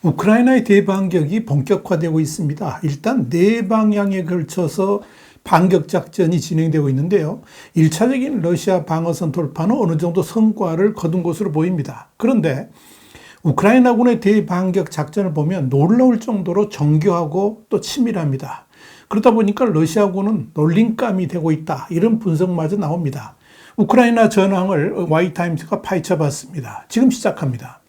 우크라이나의 대반격이 본격화되고 있습니다. 일단 네 방향에 걸쳐서 반격 작전이 진행되고 있는데요. 1차적인 러시아 방어선 돌파는 어느 정도 성과를 거둔 것으로 보입니다. 그런데 우크라이나군의 대반격 작전을 보면 놀라울 정도로 정교하고 또 치밀합니다. 그러다 보니까 러시아군은 놀림감이 되고 있다, 이런 분석마저 나옵니다. 우크라이나 전황을 Y타임즈가 파헤쳐봤습니다. 지금 시작합니다.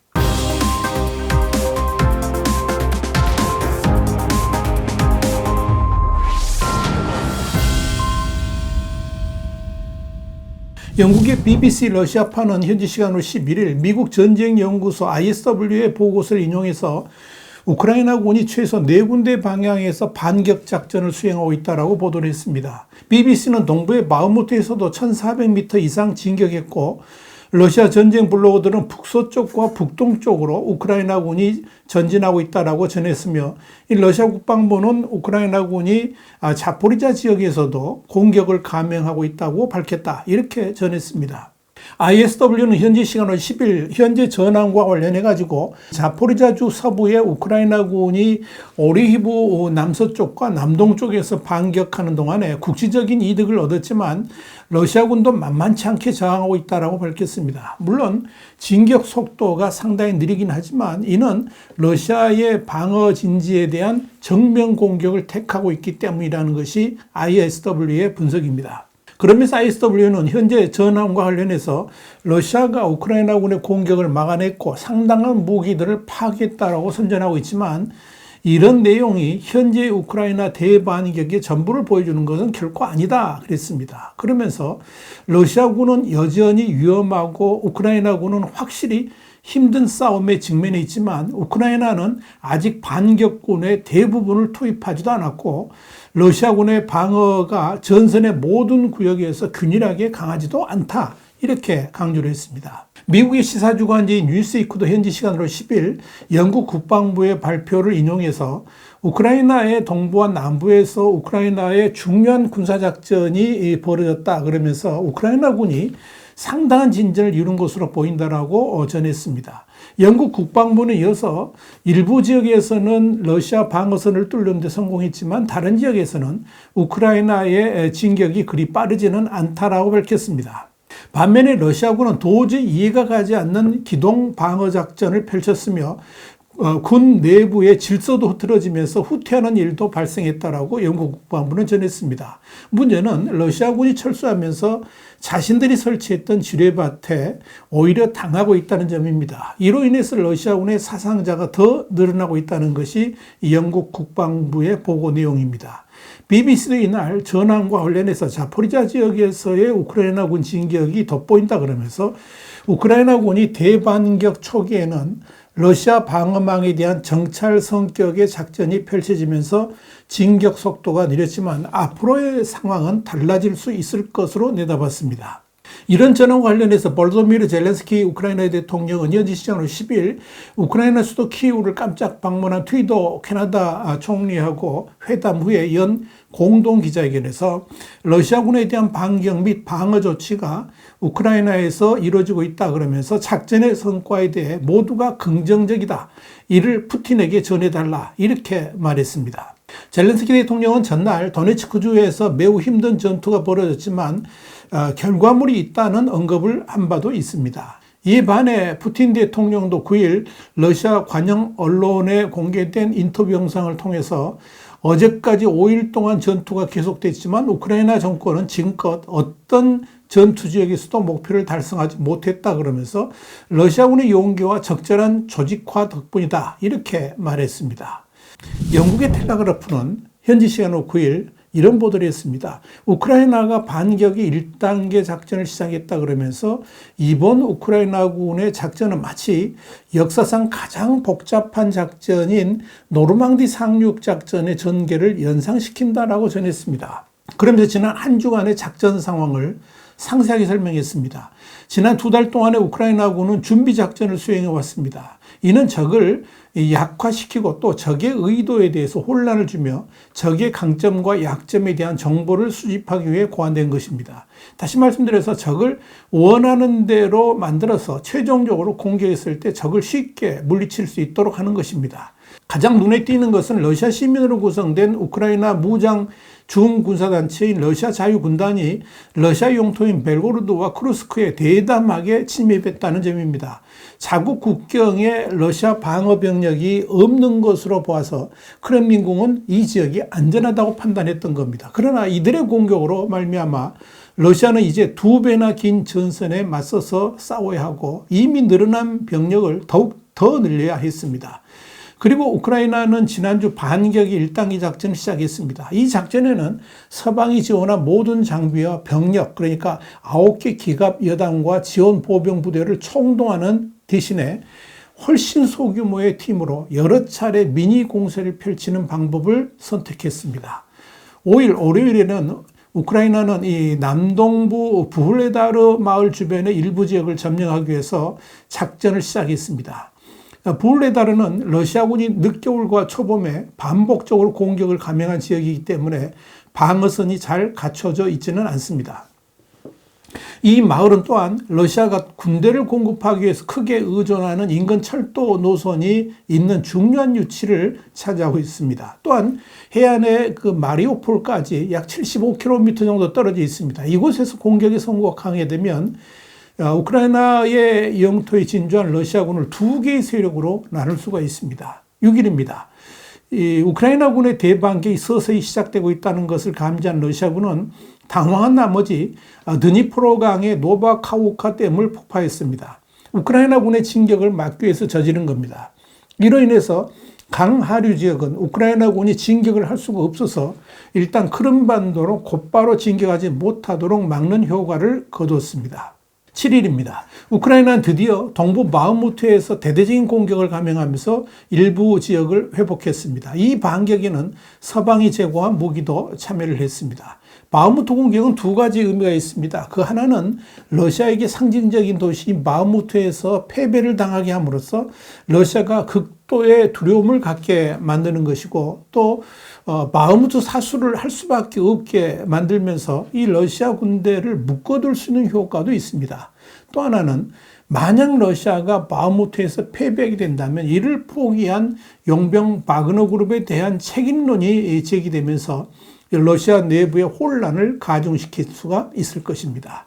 영국의 BBC 러시아파는 현지 시간으로 11일 미국 전쟁연구소 ISW의 보고서를 인용해서 우크라이나군이 최소 4군데 방향에서 반격 작전을 수행하고 있다고 보도를 했습니다. BBC는 동부의 바흐무트에서도 1400m 이상 진격했고, 러시아 전쟁 블로거들은 북서쪽과 북동쪽으로 우크라이나군이 전진하고 있다고 전했으며, 이 러시아 국방부는 우크라이나군이 자포리자 지역에서도 공격을 감행하고 있다고 밝혔다, 이렇게 전했습니다. ISW는 현지 시간으로 10일 현재 전황과 관련해 가지고 자포리자주 서부의 우크라이나군이 오리히브 남서쪽과 남동쪽에서 반격하는 동안에 국지적인 이득을 얻었지만 러시아군도 만만치 않게 저항하고 있다고 밝혔습니다. 물론 진격 속도가 상당히 느리긴 하지만 이는 러시아의 방어 진지에 대한 정면 공격을 택하고 있기 때문이라는 것이 ISW의 분석입니다. 그러면서 ISW는 현재 전황과 관련해서 러시아가 우크라이나군의 공격을 막아냈고 상당한 무기들을 파괴했다고 선전하고 있지만, 이런 내용이 현재 우크라이나 대반격의 전부를 보여주는 것은 결코 아니다 그랬습니다. 그러면서 러시아군은 여전히 위험하고 우크라이나군은 확실히 힘든 싸움에 직면해 있지만 우크라이나는 아직 반격군의 대부분을 투입하지도 않았고 러시아군의 방어가 전선의 모든 구역에서 균일하게 강하지도 않다, 이렇게 강조를 했습니다. 미국의 시사주간지인 뉴스위크도 현지 시간으로 10일 영국 국방부의 발표를 인용해서 우크라이나의 동부와 남부에서 우크라이나의 중요한 군사작전이 벌어졌다 그러면서 우크라이나군이 상당한 진전을 이룬 것으로 보인다라고 전했습니다. 영국 국방부는 이어서 일부 지역에서는 러시아 방어선을 뚫는 데 성공했지만 다른 지역에서는 우크라이나의 진격이 그리 빠르지는 않다라고 밝혔습니다. 반면에 러시아군은 도저히 이해가 가지 않는 기동 방어 작전을 펼쳤으며 군 내부의 질서도 흐트러지면서 후퇴하는 일도 발생했다라고 영국 국방부는 전했습니다. 문제는 러시아군이 철수하면서 자신들이 설치했던 지뢰밭에 오히려 당하고 있다는 점입니다. 이로 인해서 러시아군의 사상자가 더 늘어나고 있다는 것이 영국 국방부의 보고 내용입니다. BBC도 이날 전황과 관련해서 자포리자 지역에서의 우크라이나군 진격이 돋보인다 그러면서 우크라이나군이 대반격 초기에는 러시아 방어망에 대한 정찰 성격의 작전이 펼쳐지면서 진격 속도가 느렸지만 앞으로의 상황은 달라질 수 있을 것으로 내다봤습니다. 이런 전황과 관련해서 볼도미르 젤렌스키 우크라이나 대통령은 현지 시간으로 10일 우크라이나 수도 키이우를 깜짝 방문한 트루도 캐나다 총리하고 회담 후에 연 공동 기자회견에서 러시아군에 대한 반격 및 방어 조치가 우크라이나에서 이루어지고 있다 그러면서 작전의 성과에 대해 모두가 긍정적이다, 이를 푸틴에게 전해달라, 이렇게 말했습니다. 젤렌스키 대통령은 전날 도네츠크주에서 매우 힘든 전투가 벌어졌지만 결과물이 있다는 언급을 한 바도 있습니다. 이에 반해 푸틴 대통령도 9일 러시아 관영 언론에 공개된 인터뷰 영상을 통해서 어제까지 5일 동안 전투가 계속됐지만 우크라이나 정권은 지금껏 어떤 전투 지역에서도 목표를 달성하지 못했다 그러면서 러시아군의 용기와 적절한 조직화 덕분이다, 이렇게 말했습니다. 영국의 텔레그래프는 현지 시간으로 9일 이런 보도를 했습니다. 우크라이나가 반격의 1단계 작전을 시작했다 그러면서 이번 우크라이나군의 작전은 마치 역사상 가장 복잡한 작전인 노르망디 상륙 작전의 전개를 연상시킨다라고 전했습니다. 그러면서 지난 한 주간의 작전 상황을 상세하게 설명했습니다. 지난 2달 동안에 우크라이나군은 준비 작전을 수행해 왔습니다. 이는 적을 약화시키고 또 적의 의도에 대해서 혼란을 주며 적의 강점과 약점에 대한 정보를 수집하기 위해 고안된 것입니다. 다시 말씀드려서 적을 원하는 대로 만들어서 최종적으로 공격했을 때 적을 쉽게 물리칠 수 있도록 하는 것입니다. 가장 눈에 띄는 것은 러시아 시민으로 구성된 우크라이나 무장 중군사단체인 러시아 자유군단이 러시아 영토인 벨고로드와 쿠르스크에 대담하게 침입했다는 점입니다. 자국 국경에 러시아 방어 병력이 없는 것으로 보아서 크렘린궁은 이 지역이 안전하다고 판단했던 겁니다. 그러나 이들의 공격으로 말미암아 러시아는 이제 2배나 긴 전선에 맞서서 싸워야 하고 이미 늘어난 병력을 더욱 더 늘려야 했습니다. 그리고 우크라이나는 지난주 반격의 1단계 작전을 시작했습니다. 이 작전에는 서방이 지원한 모든 장비와 병력, 그러니까 9개 기갑 여단과 지원 보병 부대를 총동하는 대신에 훨씬 소규모의 팀으로 여러 차례 미니 공세를 펼치는 방법을 선택했습니다. 5일 월요일에는 우크라이나는 이 남동부 부흐레다르 마을 주변의 일부 지역을 점령하기 위해서 작전을 시작했습니다. 부흐레다르는 러시아군이 늦겨울과 초봄에 반복적으로 공격을 감행한 지역이기 때문에 방어선이 잘 갖춰져 있지는 않습니다. 이 마을은 또한 러시아가 군대를 공급하기 위해서 크게 의존하는 인근 철도 노선이 있는 중요한 위치를 차지하고 있습니다. 또한 해안의 그 마리오폴까지 약 75km 정도 떨어져 있습니다. 이곳에서 공격에 성공하게 되면 우크라이나의 영토에 진주한 러시아군을 2개의 세력으로 나눌 수가 있습니다. 6일입니다. 이 우크라이나군의 대반격이 서서히 시작되고 있다는 것을 감지한 러시아군은 당황한 나머지 드니프로강의 노바카우카 댐을 폭파했습니다. 우크라이나군의 진격을 막기 위해서 저지른 겁니다. 이로 인해서 강 하류 지역은 우크라이나군이 진격을 할 수가 없어서 일단 크림반도로 곧바로 진격하지 못하도록 막는 효과를 거두었습니다. 7일입니다. 우크라이나는 드디어 동부 바흐무트에서 대대적인 공격을 감행하면서 일부 지역을 회복했습니다. 이 반격에는 서방이 제공한 무기도 참여를 했습니다. 바흐무트 공격은 2가지 의미가 있습니다. 그 하나는 러시아에게 상징적인 도시인 바흐무트에서 패배를 당하게 함으로써 러시아가 극도의 두려움을 갖게 만드는 것이고 또 바흐무트 사수를 할 수밖에 없게 만들면서 이 러시아 군대를 묶어둘 수 있는 효과도 있습니다. 또 하나는 만약 러시아가 바흐무트에서 패배하게 된다면 이를 포기한 용병 바그너 그룹에 대한 책임론이 제기되면서 러시아 내부의 혼란을 가중시킬 수가 있을 것입니다.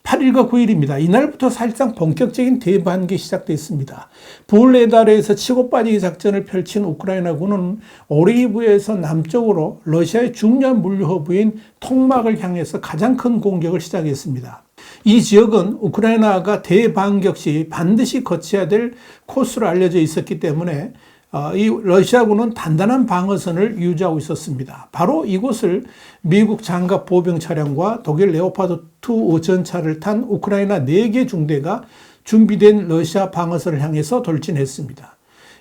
8일과 9일입니다. 이날부터 사실상 본격적인 대반격이 시작됐습니다. 부흐레다르에서 치고 빠지기 작전을 펼친 우크라이나군은 오레이브에서 남쪽으로 러시아의 중요한 물류 허브인 톡막을 향해서 가장 큰 공격을 시작했습니다. 이 지역은 우크라이나가 대반격 시 반드시 거쳐야 될 코스로 알려져 있었기 때문에 이 러시아군은 단단한 방어선을 유지하고 있었습니다. 바로 이곳을 미국 장갑 보병 차량과 독일 레오파드2 전차를 탄 우크라이나 4개 중대가 준비된 러시아 방어선을 향해서 돌진했습니다.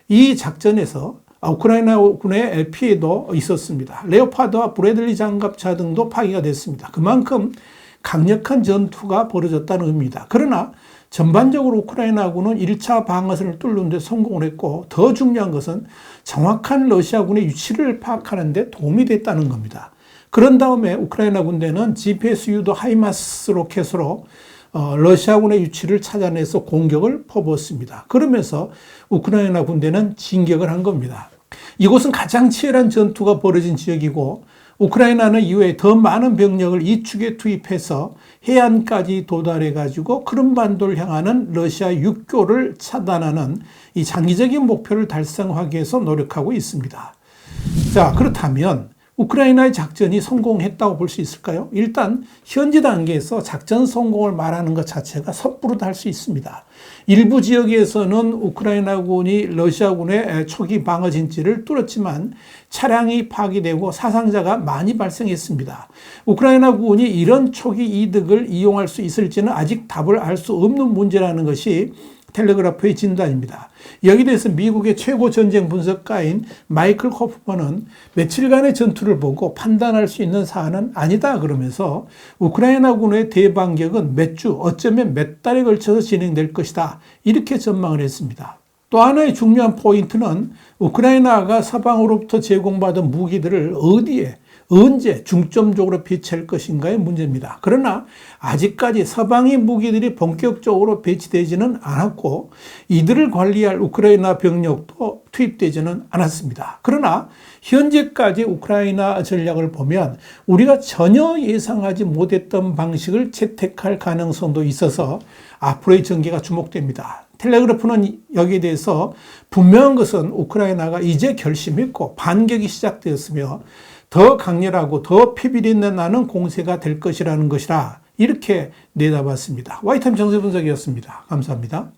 이 작전에서 우크라이나군의 피해도 있었습니다. 레오파드와 브래들리 장갑차 등도 파괴가 됐습니다. 그만큼 강력한 전투가 벌어졌다는 의미입니다. 그러나 전반적으로 우크라이나군은 1차 방어선을 뚫는 데 성공을 했고 더 중요한 것은 정확한 러시아군의 위치를 파악하는 데 도움이 됐다는 겁니다. 그런 다음에 우크라이나 군대는 GPS 유도 하이마스 로켓으로 러시아군의 위치를 찾아내서 공격을 퍼부었습니다. 그러면서 우크라이나 군대는 진격을 한 겁니다. 이곳은 가장 치열한 전투가 벌어진 지역이고 우크라이나는 이후에 더 많은 병력을 이 축에 투입해서 해안까지 도달해가지고 크림반도를 향하는 러시아 육교를 차단하는 이 장기적인 목표를 달성하기 위해서 노력하고 있습니다. 자, 그렇다면 우크라이나의 작전이 성공했다고 볼 수 있을까요? 일단 현재 단계에서 작전 성공을 말하는 것 자체가 섣부르다 할 수 있습니다. 일부 지역에서는 우크라이나군이 러시아군의 초기 방어 진지를 뚫었지만 차량이 파괴되고 사상자가 많이 발생했습니다. 우크라이나군이 이런 초기 이득을 이용할 수 있을지는 아직 답을 알 수 없는 문제라는 것이 텔레그라프의 진단입니다. 여기에 대해서 미국의 최고 전쟁 분석가인 마이클 코프먼은 며칠간의 전투를 보고 판단할 수 있는 사안은 아니다 그러면서 우크라이나군의 대반격은 몇 주, 어쩌면 몇 달에 걸쳐서 진행될 것이다. 이렇게 전망을 했습니다. 또 하나의 중요한 포인트는 우크라이나가 서방으로부터 제공받은 무기들을 어디에 언제 중점적으로 배치할 것인가의 문제입니다. 그러나 아직까지 서방의 무기들이 본격적으로 배치되지는 않았고 이들을 관리할 우크라이나 병력도 투입되지는 않았습니다. 그러나 현재까지 우크라이나 전략을 보면 우리가 전혀 예상하지 못했던 방식을 채택할 가능성도 있어서 앞으로의 전개가 주목됩니다. 텔레그래프는 여기에 대해서 분명한 것은 우크라이나가 이제 결심했고 반격이 시작되었으며 더 강렬하고 더 피비린내 나는 공세가 될 것이라는 것이라 이렇게 내다봤습니다. 와이타임 정세 분석이었습니다. 감사합니다.